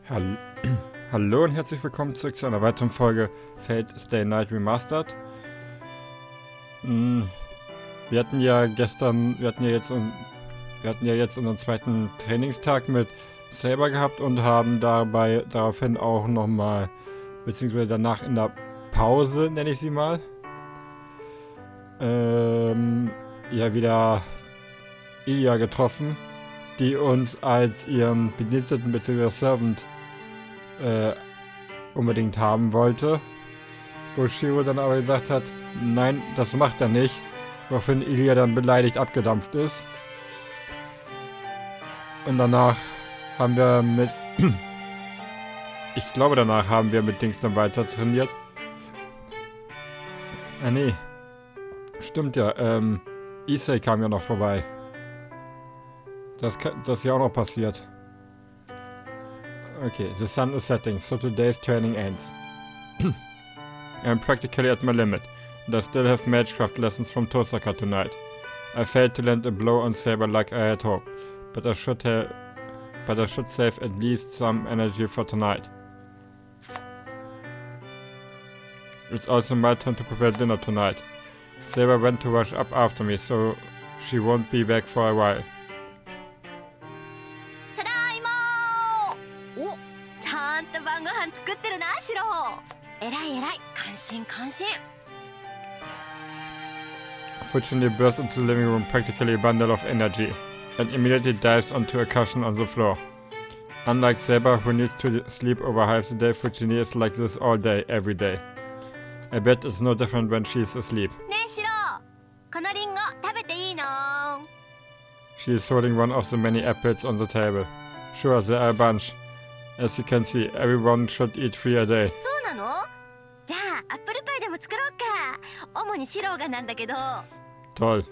Hall Hallo und herzlich willkommen zurück zu einer weiteren Folge Fate Stay Night Remastered. Wir hatten ja jetzt unseren zweiten Trainingstag mit Saber gehabt und haben daraufhin auch nochmal, beziehungsweise danach in der Pause, nenne ich sie mal, wieder Ilya getroffen, die uns als ihren Bediensteten bzw. Servant unbedingt haben wollte. Wo Shiro dann aber gesagt hat, nein, das macht er nicht, woraufhin Ilya dann beleidigt abgedampft ist. Und danach haben wir mit Dings dann weiter trainiert. Ah nee, stimmt ja, Issei kam ja noch vorbei. Das ist ja auch noch passiert. Okay, the sun is setting, so today's training ends. I'm practically at my limit, and I still have magecraft lessons from Tosaka tonight. I failed to land a blow on Saber like I had hoped, but I should save at least some energy for tonight. It's also my turn to prepare dinner tonight. Saber went to wash up after me, so she won't be back for a while. Fujini bursts into the living room practically a bundle of energy, and immediately dives onto a cushion on the floor. Unlike Saber, who needs to sleep over half the day, Fujini is like this all day, every day. I bet it's no different when she's asleep. She is holding one of the many apples on the table. Sure, there are a bunch. As you can see, everyone should eat 3 a day. Toll.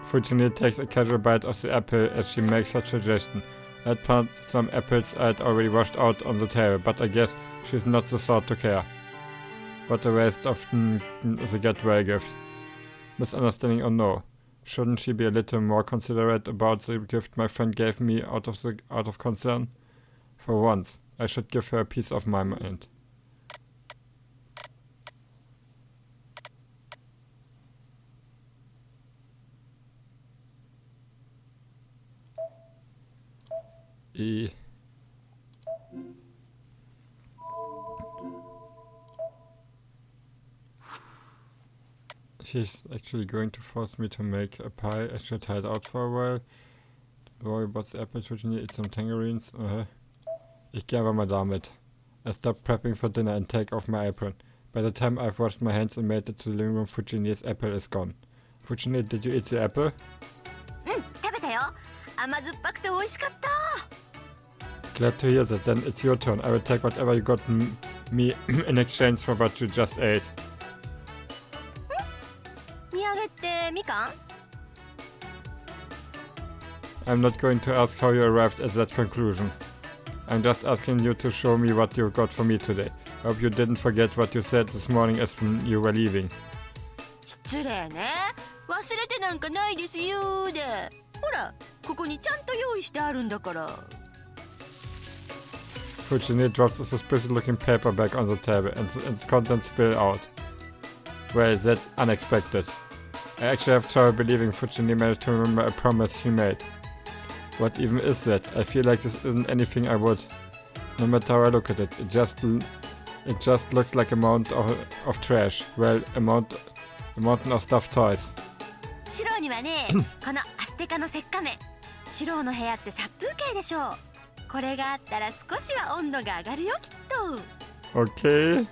Fujini takes a casual bite of the apple as she makes such suggestion. I'd put some apples I'd already washed out on the table, but I guess she's not the sort to care. What a waste of the get-well gift. Misunderstanding or no? Shouldn't she be a little more considerate about the gift my friend gave me out of concern? For once, I should give her a piece of my mind. She's actually going to force me to make a pie. I should hide out for a while. Don't worry about the apples, which need some tangerines. Ich gehe aber mal damit. I stop prepping for dinner and take off my apron. By the time I've washed my hands and made it to the living room, Fujini's apple is gone. Fujini, did you eat the apple? Glad to hear that. Then it's your turn. I will take whatever you got me in exchange for what you just ate. I'm not going to ask how you arrived at that conclusion. I'm just asking you to show me what you got for me today. Hope you didn't forget what you said this morning as you were leaving. Fujini drops a suspicious-looking paper bag on the table and its contents spill out. Well, that's unexpected. I actually have trouble believing Fujini managed to remember a promise he made. What even is that? I feel like this isn't anything I would. No matter how I look at it, it just looks like a mountain of trash. Well, a mountain of stuffed toys. Okay.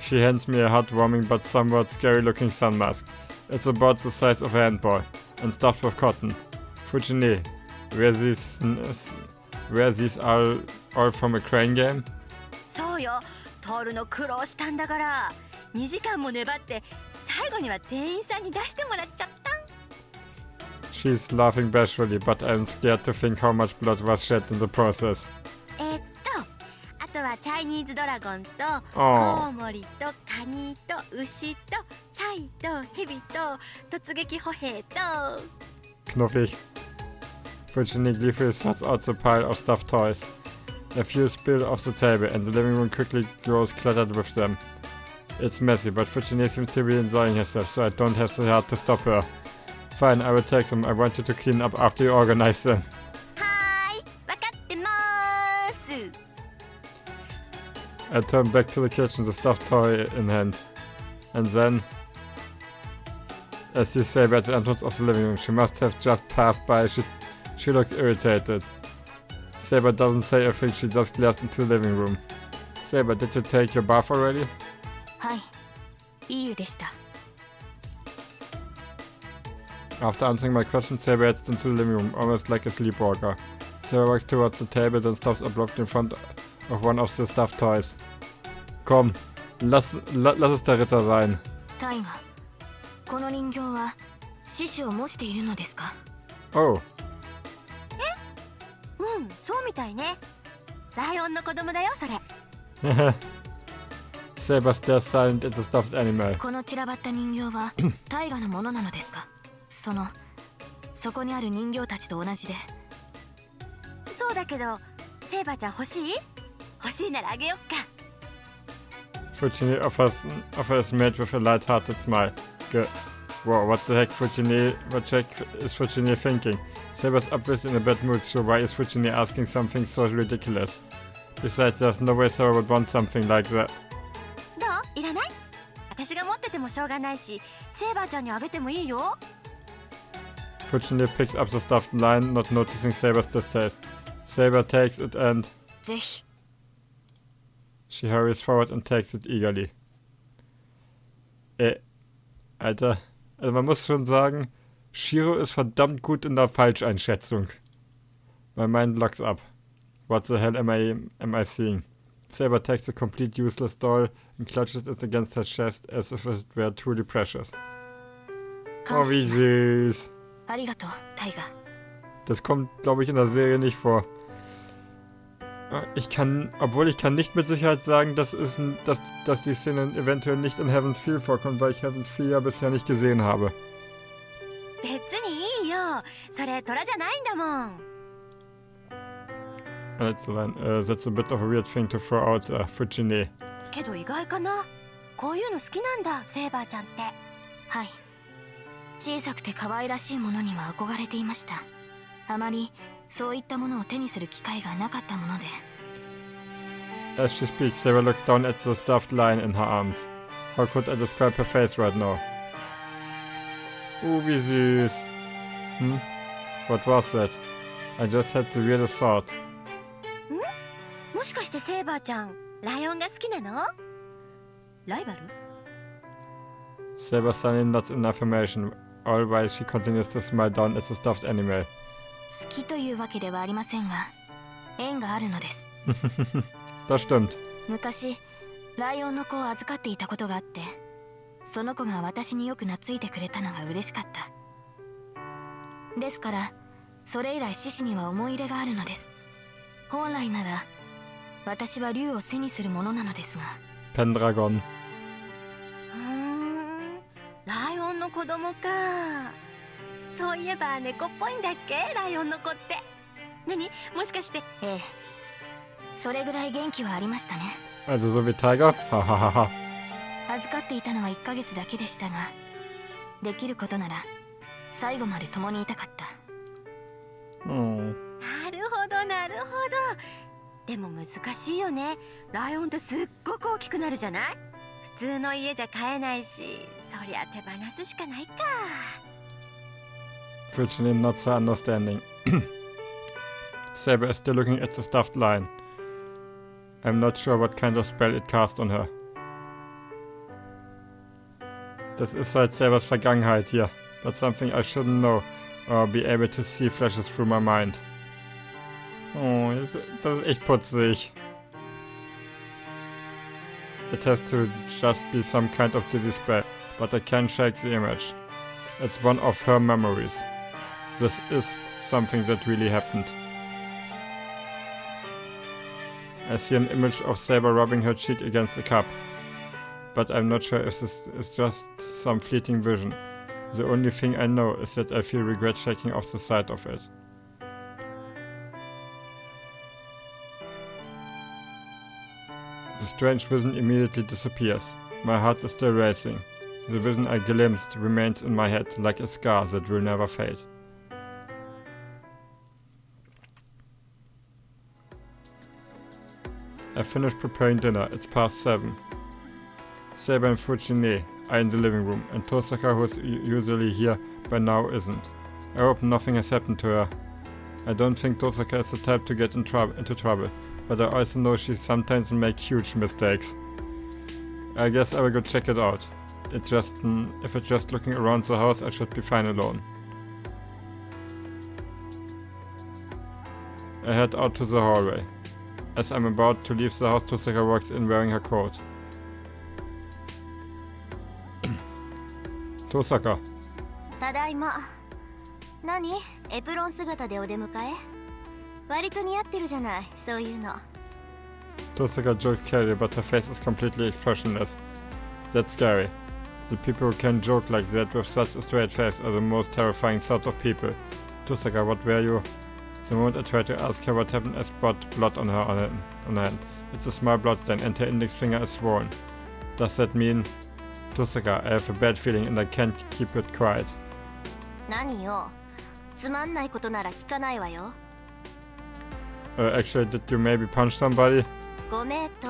She hands me a heartwarming but somewhat scary-looking sun mask. It's about the size of a handball and stuffed with cotton. Fujini, were these all from a crane game? She's laughing bashfully, but I'm scared to think how much blood was shed in the process. Knuffig. Fujini gleefully sorts out the pile of stuffed toys. A few spill off the table, and the living room quickly grows cluttered with them. It's messy, but Fujine seems to be enjoying herself, so I don't have the heart to stop her. Fine, I will take them. I want you to clean up after you organize them. I turn back to the kitchen, the stuffed toy in hand. And then, as you say at the entrance of the living room, she must have just passed by. She looks irritated. Saber doesn't say a thing, she just glares into the living room. Saber, did you take your bath already? After answering my question, Saber heads into the living room, almost like a sleepwalker. Saber walks towards the table, then stops abruptly in front of one of the stuffed toys. Komm, lass es der Ritter sein. Oh. Saber stares silent at the stuffed animal. そこにある人形たちと同じで。そうだけど、セイバーちゃん欲しい？欲しいならあげよっか。Fujine offers mate with a light-hearted smile. Good. Whoa, what the heck, Fujine? What the heck is Fujine thinking? Saber's obviously in a bad mood, so why is Fujine asking something so ridiculous? Besides, there's no way Saber would want something like that. どう？いらない？私が持っててもしょうがないし、セイバーちゃんにあげてもいいよ。Fujine picks up the stuffed lion, not noticing Saber's distaste. Saber takes it and... ぜひ。 She hurries forward and takes it eagerly. Alter, also man muss schon sagen, Shiro ist verdammt gut in der Falscheinschätzung. My mind locks up. What the hell am I seeing? Saber takes a complete useless doll and clutches it against her chest as if it were truly precious. Oh, wie süß. Das kommt, glaube ich, in der Serie nicht vor. Obwohl ich kann nicht mit Sicherheit sagen, dass die Szene eventuell nicht in Heaven's Feel vorkommt, weil ich Heaven's Feel ja bisher nicht gesehen habe. That's a bit of a weird thing to throw out, Fujine. けど意外かな。こういうの好きなんだ、セイバーちゃんって。はい。小さくて可愛らしいものには憧れていました。あまりそういったものを手にする機会がなかったもので。As she speaks, Saber looks down at the stuffed lion in her arms. How could I describe her face right now? Wie süß. What was that? I just had the weirdest thought. もしかしてセイバーちゃん、ライオンが好きなの？ライバル？ Saber suddenly nods in affirmation, all while she continues to smile down at the stuffed animal. 好きというわけではありませんが、縁があるのです。Das stimmt. 昔、ライオンの子を預かっていたことがあって、その子が私によく懐いてくれたのが嬉しかった。ですから、それ以来獅子には思い入れがあるのです。本来なら、私は竜を背にするものなのですが。Pendragon. ライオンの子供か。そういえば猫っぽいんだっけ、ライオンの子って。何？もしかして。ええ。それぐらい元気はありましたね。Also so wie Tiger? Hahaha. 預かっていたのは1ヶ月だけでしたが、できることなら最後まで共にいたかった。なるほどなるほど。でも難しいよね。ライオンってすっごく大きくなるじゃない？普通の家じゃ飼えないし、そりゃ手放すしかないか。Fujine nods her understanding. Saber is still looking at the stuffed lion. I'm not sure what kind of spell it cast on her. Das ist halt Sabers Vergangenheit hier. That's something I shouldn't know or be able to see flashes through my mind. Oh, das ist echt putzig. It has to just be some kind of dizzy spell, but I can't shake the image. It's one of her memories. This is something that really happened. I see an image of Saber rubbing her cheek against a cup. But I'm not sure if this is just some fleeting vision. The only thing I know is that I feel regret shaking off the sight of it. The strange vision immediately disappears. My heart is still racing. The vision I glimpsed remains in my head like a scar that will never fade. I finished preparing dinner. It's past 7. Saber and Fujine are in the living room, and Tosaka, who's usually here by now, isn't. I hope nothing has happened to her. I don't think Tosaka is the type to get into trouble, but I also know she sometimes makes huge mistakes. I guess I will go check it out. If it's just looking around the house, I should be fine alone. I head out to the hallway. As I'm about to leave the house, Tosaka walks in wearing her coat. Tosaka. ただいま。何？エプロン姿でお出迎え？割と似合ってるじゃない、そういうの。Tosaka jokes casually, but her face is completely expressionless. That's scary. The people who can joke like that with such a straight face are the most terrifying sort of people. Tosaka, what were you? The moment I tried to ask her what happened, I spot blood on her hand. It's a small bloodstain and her index finger is swollen. Does that mean... Tosaka, I have a bad feeling and I can't keep it quiet. 何よ。つまんないことなら聞かないわよ。Actually, did you maybe punch somebody? ごめんと。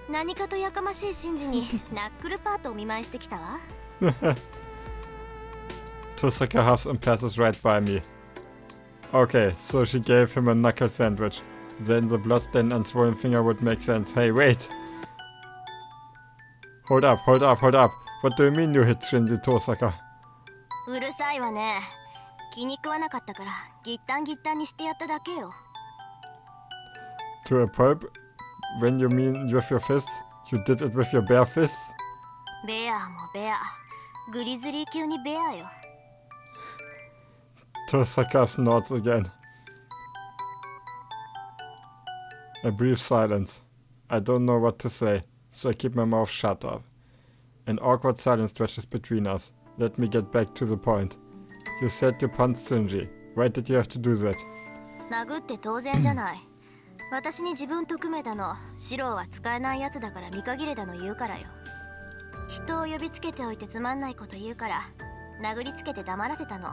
何かとやかましいシンジにナックルパートを見舞いしてきたわ。Tosaka huffs and passes right by me. Okay, so she gave him a knuckle sandwich. Then the bloodstain and swollen finger would make sense. Hey, wait! Hold up. What do you mean you hit Shinji, Tosaka? うるさいわね。気に食わなかったからギッタンにしてやっただけよ。To a pulp? When you mean with your fists? You did it with your bare fists? ベアもベア。グリズリー級にベアよ。Tosaka snorts again. A brief silence. I don't know what to say, so I keep my mouth shut up. An awkward silence stretches between us. Let me get back to the point. You said you punched Shinji. Why did you have to do that? 殴って当然じゃない。私に自分と組めたの、シローは使えないやつだから見限れたの言うからよ。人を呼びつけておいてつまんないこと言うから、殴りつけて黙らせたの。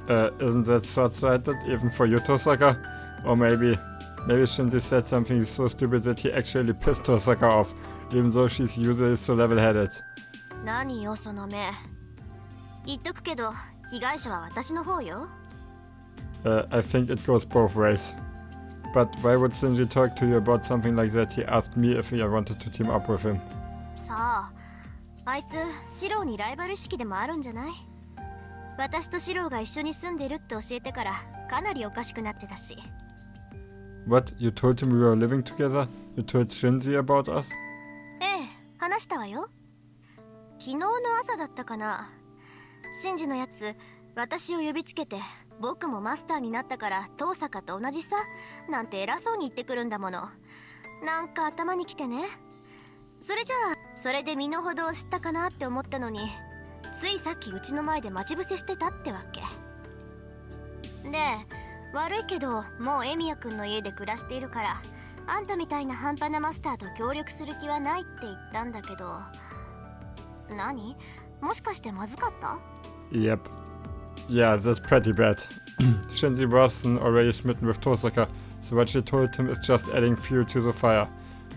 Isn't that short-sighted even for you, Tosaka? Or maybe Shinji said something so stupid that he actually pissed Tosaka off, even though she's usually so level-headed. 何よその目。言っとくけど、被害者は私の方よ。I think it goes both ways. But why would Shinji talk to you about something like that? He asked me if I wanted to team up with him. さあ、あいつ、シローにライバル意識でもあるんじゃない？私とシローが一緒に住んでるって教えてからかなりおかしくなってたし。What? You told him we were living together? You told Shinji about us? ええ、話したわよ。昨日の朝だったかな。シンジのやつ、私を呼びつけて、僕もマスターになったから遠坂と同じさ、なんて偉そうに言ってくるんだもの。なんか頭にきてね。それじゃあ、それで身の程を知ったかなって思ったのに、ついさっきうちの前で待ち伏せしてたってわけ。で、悪いけどもうエミヤくんの家で暮らしているから、あんたみたいな半端なマスターと協力する気はないって言ったんだけど。何？もしかしてまずかった？ Yep. Yeah, that's pretty bad. Shinji wasn't already smitten with Tosaka, so what she told him is just adding fuel to the fire.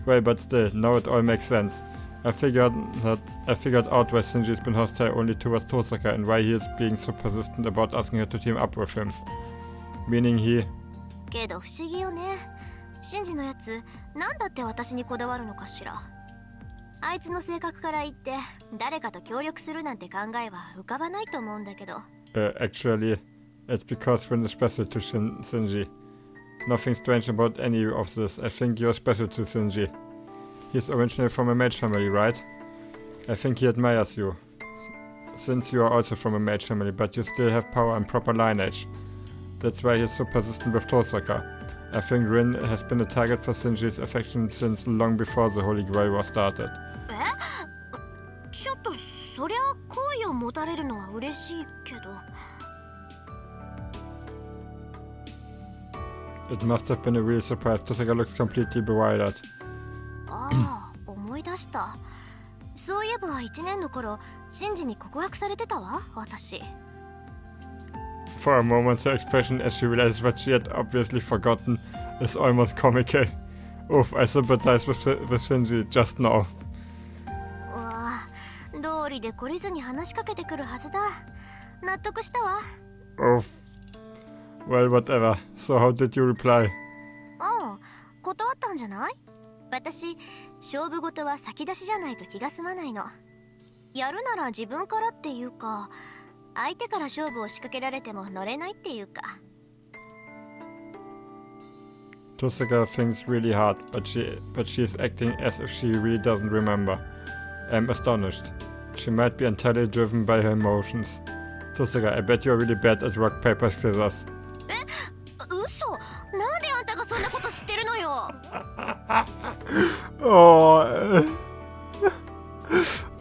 Well, but still, now it all makes sense. I figured out why Shinji has been hostile only towards Tosaka and why he is being so persistent about asking her to team up with him. Meaning he... けど不思議よね。シンジのやつ、なんだって私にこだわるのかしら。あいつの性格から言って、誰かと協力するなんて考えは浮かばないと思うんだけど。Actually, it's because we're special to Shinji. Nothing strange about any of this. I think you're special to Shinji. He's originally from a mage family, right? I think he admires you. Since you are also from a mage family, but you still have power and proper lineage. That's why he's so persistent with Tosaka. I think Rin has been a target for Shinji's affection since long before the Holy Grail was started. ちょっとそりゃ好意を持たれるのは嬉しいけど。It must have been a real surprise. Tosaka looks completely bewildered. ああ、思い出した。そういえば1年の頃、シンジに告白されてたわ、私。For a moment, her expression as she realizes what she had obviously forgotten is almost comical. Oof, I sympathize with Shinji just now. うわ、道理で懲りずに話しかけてくるはずだ。納得したわ。Oof. Well, whatever. So how did you reply? ああ、断ったんじゃない？私、勝負事は先出しじゃないと気が済まないの。やるなら自分からっていうか、相手から勝負を仕掛けられても乗れないっていうか。Tosaka thinks really hard, but she is acting as if she really doesn't remember. I'm astonished. She might be entirely driven by her emotions. Tosaka, I bet you're really bad at rock, paper, scissors. 嘘？なんであんたがそんなこと知ってるのよ。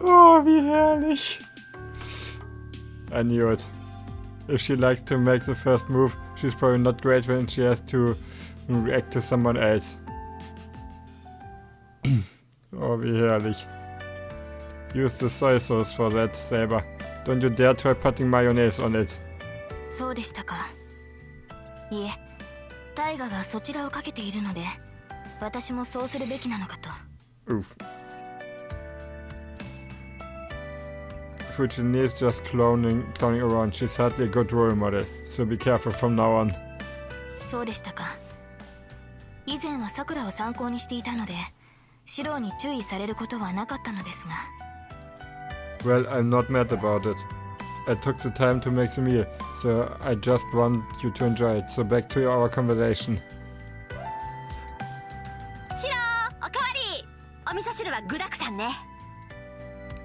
Oh, wie herrlich. I knew it. If she likes to make the first move, she's probably not great when she has to react to someone else. Oh, wie herrlich. Use the soy sauce for that, Saber. Don't you dare try putting mayonnaise on it. そうでしたか。いえ、タイガがそちらをかけているので、私もそうするべきなのかと。Oof. Fujin is just cloning around. She's hardly a good role model, so be careful from now on. そうでしたか。以前はサクラを参考にしていたので、シロに注意されることはなかったのですが。Well, I'm not mad about it. I took the time to make the meal, so I just want you to enjoy it. So back to our conversation. シロ、おかわり。お味噌汁は具沢山ね。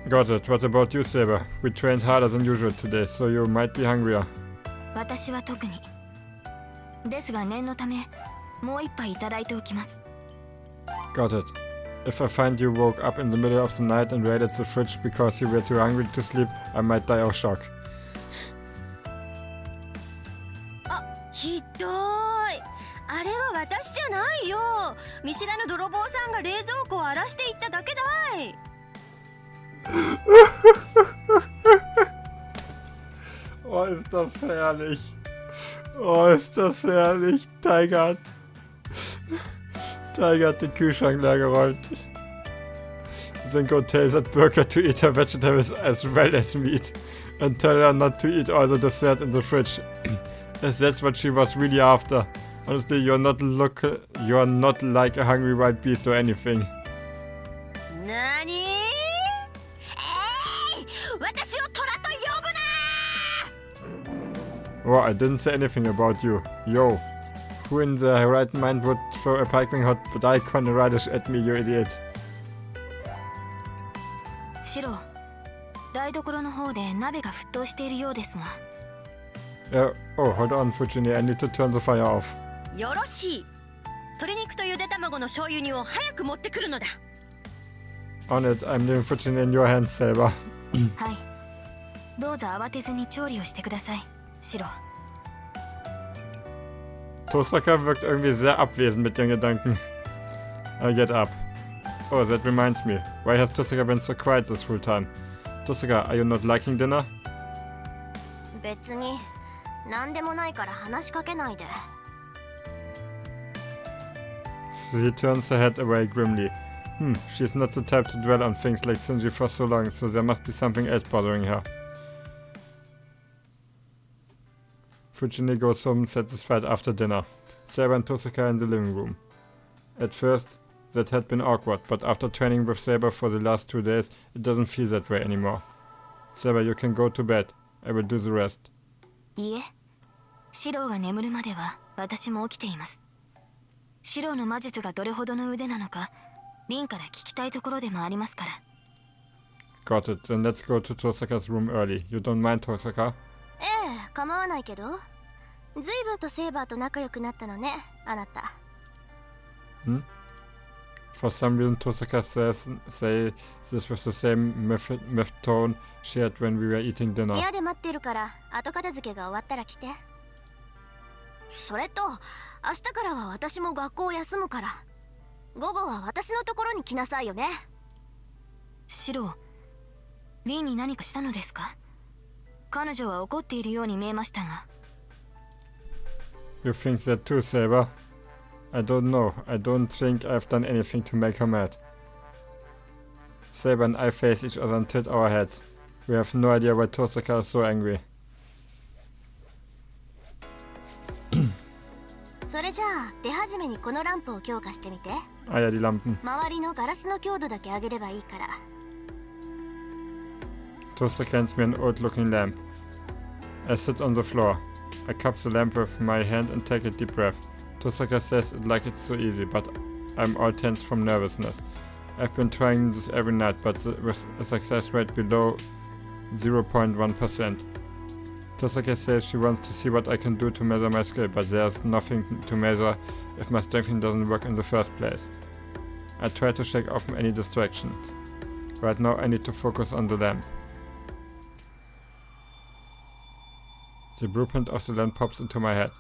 Got it. What about you, Saber? We trained harder than usual today, so you might be hungrier. 私は特に。ですが念のため、もう一杯いただいておきます。Got it. If I find you woke up in the middle of the night and raided the fridge because you were too hungry to sleep, I might die of shock. あ、ひどい。あれは私じゃないよ。見知らぬ泥棒さんが冷蔵庫を荒らしていっただけだい。Oh, ist das herrlich. Oh, ist das herrlich. Tiger hat den Kühlschrank leer geräumt. Zinko tells that Burger to eat her vegetables as well as meat and tell her not to eat all the dessert in the fridge, as that's what she was really after. Honestly, you're not like a hungry wild beast or anything. なに？私を虎と呼ぶな！ Oh, I didn't say anything about you. Yo. Who in their right mind would throw a piping hot daikon radish at me, you idiot? シロ、台所の方で鍋が沸騰しているようですが。Oh, hold on, Fujini. I need to turn the fire off. よろしい。鶏肉とゆで卵の醤油煮を早く持ってくるのだ。On it, I'm leaving Fujini in your hands, Saber. はい。どうぞ慌てずに調理をしてください、シロ。Tosaka wirkt irgendwie sehr abwesend mit ihren Gedanken. I get up. Oh, that reminds me. Why has Tosaka been so quiet this whole time? Tosaka, are you not liking dinner? 別に何でもないから話しかけないで。He turns her head away grimly. She's not the type to dwell on things like Shinji for so long, so there must be something else bothering her. Fujini goes home satisfied after dinner. Saber and Tosaka are in the living room. At first, that had been awkward, but after training with Saber for the last 2 days, it doesn't feel that way anymore. Saber, you can go to bed. I will do the rest. いいえ、シロが眠るまでは私も起きています。シロの魔術がどれほどの腕なのか、リンから聞きたいところでもありますから。Got it. Then let's go to Tosaka's room early. You don't mind, Tosaka? ええ、構わないけど。随分とセーバーと仲良くなったのね、あなた。For some reason, Tosaka say this with the same miffed tone she had when we were eating dinner. 部屋で待ってるから、後片付けが終わったら来て。それと明日からは私も学校を休むから、午後は私のところに来なさいよね。シロ、リンに何かしたのですか？彼女は怒っているように見えましたが。You think that too, Saber? I don't know. I don't think I've done anything to make her mad. Saber and I face each other and tilt our heads. We have no idea why Tosaka is so angry. それじゃあ手始めにこのランプを強化してみて。Ah ja, die Lampen. 周りのガラスの強度だけ上げればいいから。Tosaka hands me an old-looking lamp. I sit on the floor. I cup the lamp with my hand and take a deep breath. Tosaka says it like it's so easy, but I'm all tense from nervousness. I've been trying this every night, but with a success rate below 0.1%. Tosaka says she wants to see what I can do to measure my skill, but there's nothing to measure if my strengthening doesn't work in the first place. I try to shake off any distractions. Right now I need to focus on the lamp. The blueprint of the lamp pops into my head.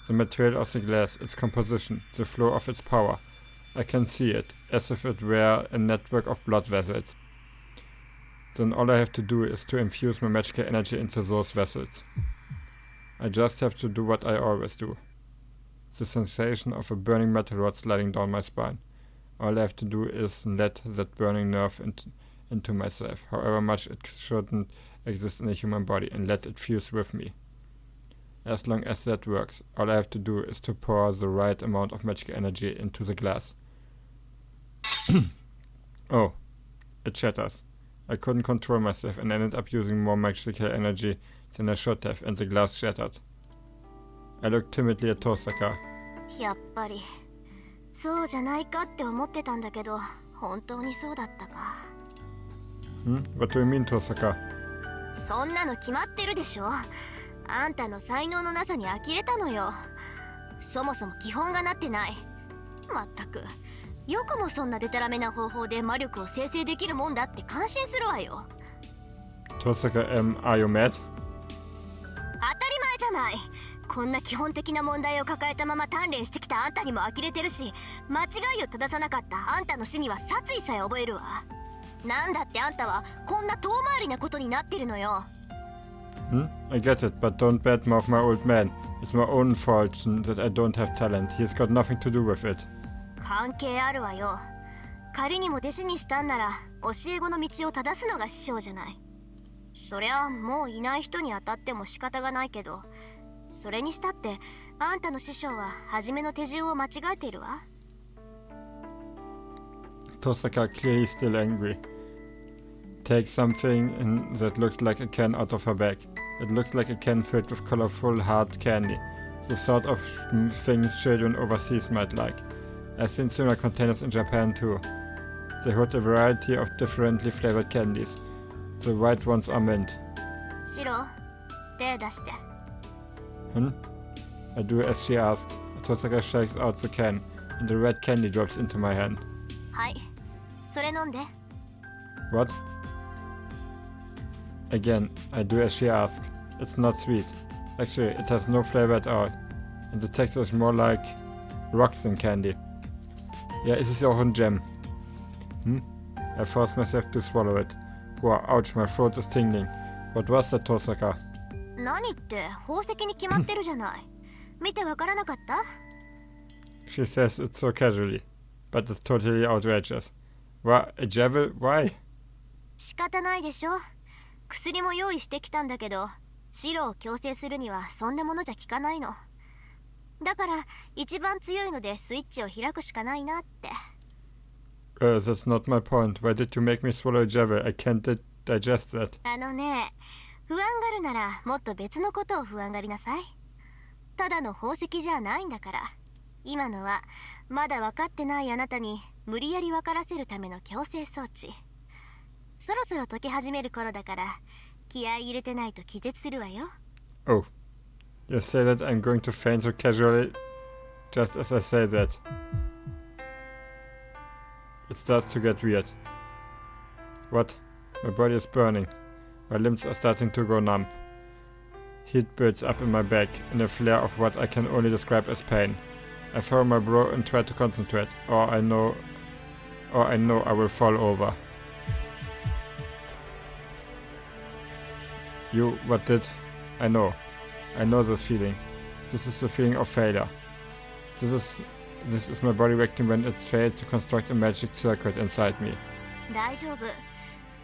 The material of the glass, its composition, the flow of its power. I can see it, as if it were a network of blood vessels. Then all I have to do is to infuse my magical energy into those vessels. I just have to do what I always do. The sensation of a burning metal rod sliding down my spine. All I have to do is let that burning nerve into myself, however much it shouldn't exist in a human body, and let it fuse with me. As long as that works, all I have to do is to pour the right amount of magical energy into the glass. Oh, it shatters. I couldn't control myself and ended up using more magical energy than I should have, and the glass shattered. I looked timidly at Tosaka. やっぱりそうじゃないかって思ってたんだけど、本当にそうだったか。What do you mean, Tosaka? そんなの決まってるでしょ。あんたの才能のなさに呆れたのよ。そもそも基本がなってない。まったくよくもそんなデタラメな方法で魔力を生成できるもんだって感心するわよ。Tosaka, are you mad? 当たり前じゃない。こんな基本的な問題を抱えたまま鍛錬してきたあんたにも呆れてるし、間違いを正さなかったあんたの死には殺意さえ覚えるわ。なんだってあんたはこんな遠回りなことになってるのよ。I get it, but don't badmouth my old man. It's my own fault that I don't have talent. He's got nothing to do with it. 関係あるわよ。仮にも弟子にしたんなら教え子の道を正すのが師匠じゃない。そりゃもういない人に当たっても仕方がないけど、それにしたってあんたの師匠は初めの手順を間違えているわ。Tosaka, clearly still angry, takes something that looks like a can out of her bag. It looks like a can filled with colorful hard candy, the sort of things children overseas might like. I've seen similar containers in Japan too. They hold a variety of differently flavored candies. The white ones are mint. シロ、手出して。I do as she asked. Tosaka shakes out the can, and the red candy drops into my hand. はい、それ飲んで。What? Again, I do as she asked. It's not sweet. Actually, it has no flavor at all. And the texture is more like rocks than candy. Ja, ist es ja auch ein Gem. I force myself to swallow it. Wow, ouch, my throat is tingling. What was that, Tosaka? 何って宝石に決まってるじゃない。見てわからなかった？ She says it so casually, but it's totally outrageous. What, a javel? Why? 仕方ないでしょ。薬も用意してきたんだけど、白を矯正するにはそんなものじゃ効かないの。だから一番強いのでスイッチを開くしかないなって。That's not my point. Why did you make me swallow a javel? I can't digest that. あのね、不安がるならもっと別のことを不安がりなさい。ただの宝石じゃないんだから。今のはまだ分かってないあなたに無理やり分からせるための矯正装置。そろそろ解き始める頃だから気合い入れてないと気絶するわよ。Oh, you say that I'm going to faint so casually, just as I say that. It starts to get weird. What? My body is burning. My limbs are starting to go numb. Heat builds up in my back, in a flare of what I can only describe as pain. I furrow my brow and try to concentrate, or I know I will fall over. What did? I know this feeling. This is the feeling of failure. This is my body reacting when it fails to construct a magic circuit inside me. 大丈夫。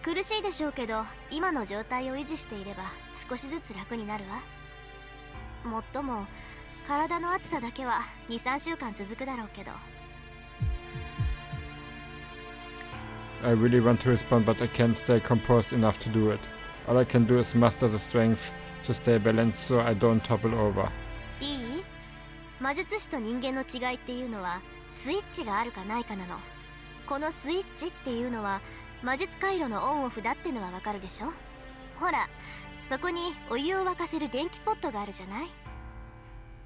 苦しいでしょうけど、今の状態を維持していれば少しずつ楽になるわ。もっとも体の熱さだけは 2,3 週間続くだろうけど。I really want to respond, but I can't stay composed enough to do it. All I can do is muster the strength to stay balanced so I don't topple over. いい？魔術師と人間の違いっていうのはスイッチがあるかないかなの。このスイッチっていうのは魔術回路のオンオフだってのはわかるでしょ。ほら、そこにお湯を沸かせる電気ポットがあるじゃない。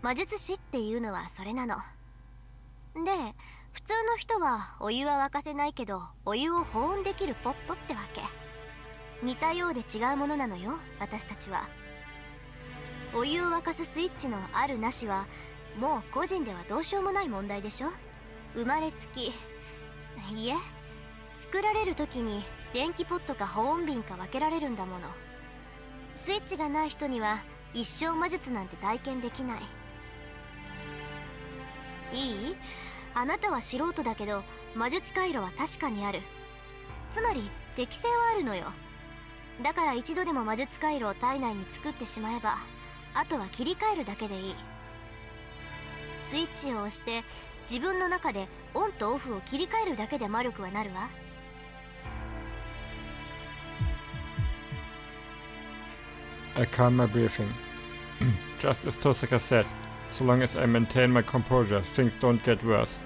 魔術師っていうのはそれなの。で、普通の人はお湯は沸かせないけどお湯を保温できるポットってわけ。似たようで違うものなのよ、私たちは。お湯を沸かすスイッチのあるなしはもう個人ではどうしようもない問題でしょ。生まれつき、いえ、作られる時に電気ポットか保温瓶か分けられるんだもの。スイッチがない人には一生魔術なんて体験できない。いい？あなたは素人だけど魔術回路は確かにある。つまり適性はあるのよ。だから一度でも魔術回路を体内に作ってしまえば、あとは切り替えるだけでいい。スイッチを押して自分の中でオンとオフを切り替えるだけで魔力はなるわ。I calm my breathing. Just as Tosaka said, so long as I maintain my composure, things don't get worse.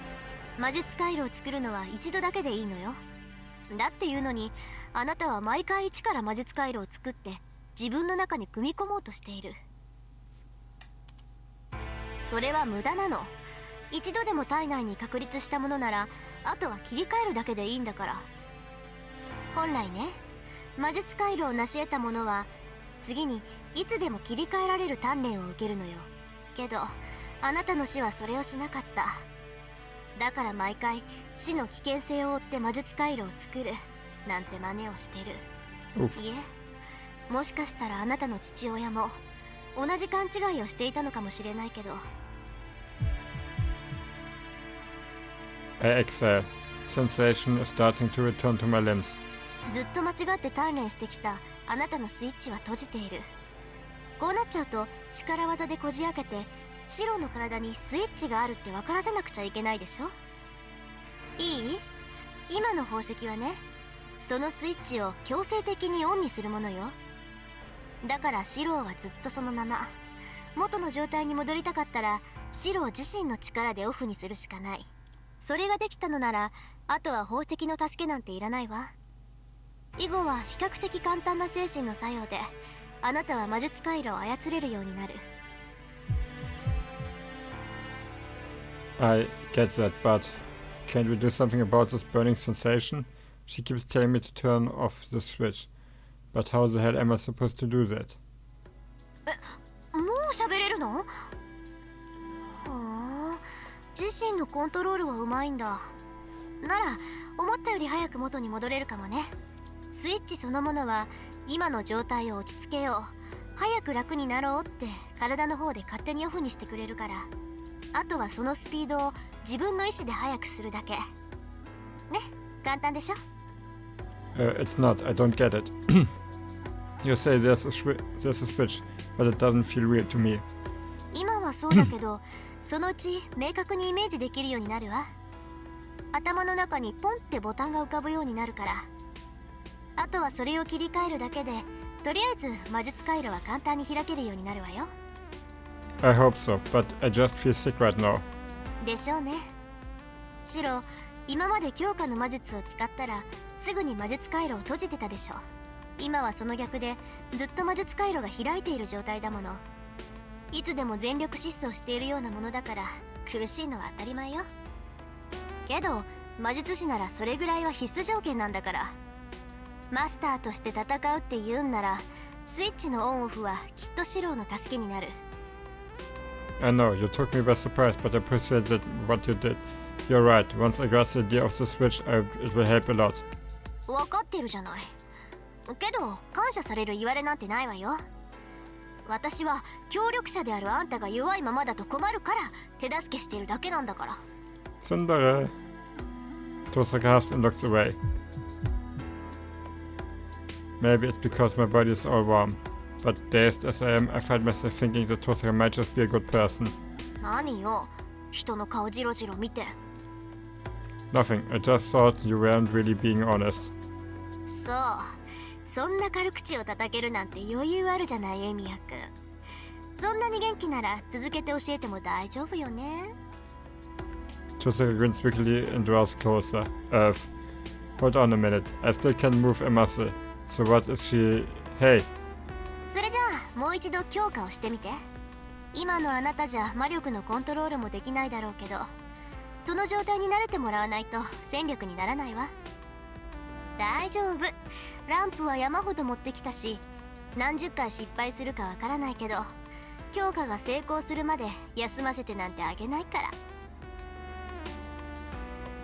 魔術回路を作るのは一度だけでいいのよ。だっていうのに、あなたは毎回一から魔術回路を作って自分の中に組み込もうとしている。それは無駄なの。一度でも体内に確立したものなら、あとは切り替えるだけでいいんだから。本来ね、魔術回路を成し得たものは次にいつでも切り替えられる鍛錬を受けるのよ。けどあなたの死はそれをしなかった。だから毎回死の危険性を負って魔術回路を作るなんて真似をしてる。いえ、もしかしたらあなたの父親も同じ勘違いをしていたのかもしれないけど。I exhale. Sensation is starting to return to my limbs. ずっと間違って鍛錬してきたあなたのスイッチは閉じている。こうなっちゃうと力技でこじ開けてシロの体にスイッチがあるって分からせなくちゃいけないでしょ。いい？今の宝石はね、そのスイッチを強制的にオンにするものよ。だからシロはずっとそのまま。元の状態に戻りたかったらシロ自身の力でオフにするしかない。それができたのなら、あとは宝石の助けなんていらないわ。以後は比較的簡単な精神の作用であなたは魔術回路を操れるようになる。I get that, but can't we do something about this burning sensation? She keeps telling me to turn off the switch. But how the hell am I supposed to do that? もう喋れるの？はあ、自身のコントロールはうまいんだ。なら思ったより早く元に戻れるかもね。スイッチそのものは今の状態を落ち着けよう、早く楽になろうって体の方で勝手にオフにしてくれるから、あとはそのスピードを自分の意志で速くするだけね。簡単でしょ。It's not. I don't get it. You say there's a switch, but it doesn't feel real to me. 今はそうだけどそのうち明確にイメージできるようになるわ。頭の中にポンってボタンが浮かぶようになるから、あとはそれを切り替えるだけで、とりあえず魔術回路は簡単に開けるようになるわよ。I hope so, but I just feel sick right now. でしょうね。シロ、今まで強化の魔術を使ったらすぐに魔術回路を閉じてたでしょ。今はその逆でずっと魔術回路が開いている状態だもの。いつでも全力疾走しているようなものだから苦しいのは当たり前よ。けど魔術師ならそれぐらいは必須条件なんだから。マスターとして戦うって言うんならスイッチのオンオフはきっとシローの助けになる。I know, you took me by surprise, but I appreciate that what you did. You're right, once I grasp the idea of the switch, it will help a lot. 分かってるじゃない。けど、感謝される言われなんてないわよ。私は協力者であるあんたが弱いままだと困るから手助けしているだけなんだから。Tsundere. Tosaka huffs and looks away. Maybe it's because my body is all warm. But dazed as I am, I find myself thinking that Tosaka might just be a good person. 何よ、人の顔ジロジロ見て。Nothing, I just thought you weren't really being honest. そう、そんな軽口を叩けるなんて余裕あるじゃない、エミヤ君。そんなに元気なら続けて教えても大丈夫よね。Tosaka grins weakly and draws closer. Hold on a minute, I still can't move a muscle. So what is she... Hey! それじゃあもう一度強化をしてみて。今のあなたじゃ魔力のコントロールもできないだろうけど、その状態に慣れてもらわないと戦力にならないわ。大丈夫、ランプは山ほど持ってきたし、何十回失敗するかわからないけど、強化が成功するまで休ませてなんてあげないから。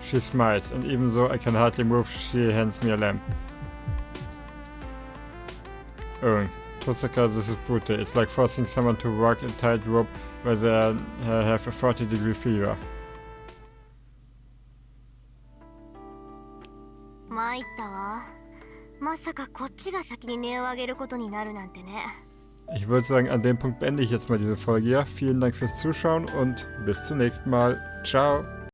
She smiles, and even though I can hardly move, she hands me a lamp. Tosaka, this is brutal. It's like forcing someone to walk a tightrope where they have a 40-degree fever. 参ったわ。まさかこっちが先に音を上げることになるなんてね。Ich würde sagen, an dem Punkt beende ich jetzt mal diese Folge hier. Vielen Dank fürs Zuschauen und bis zum nächsten Mal. Ciao!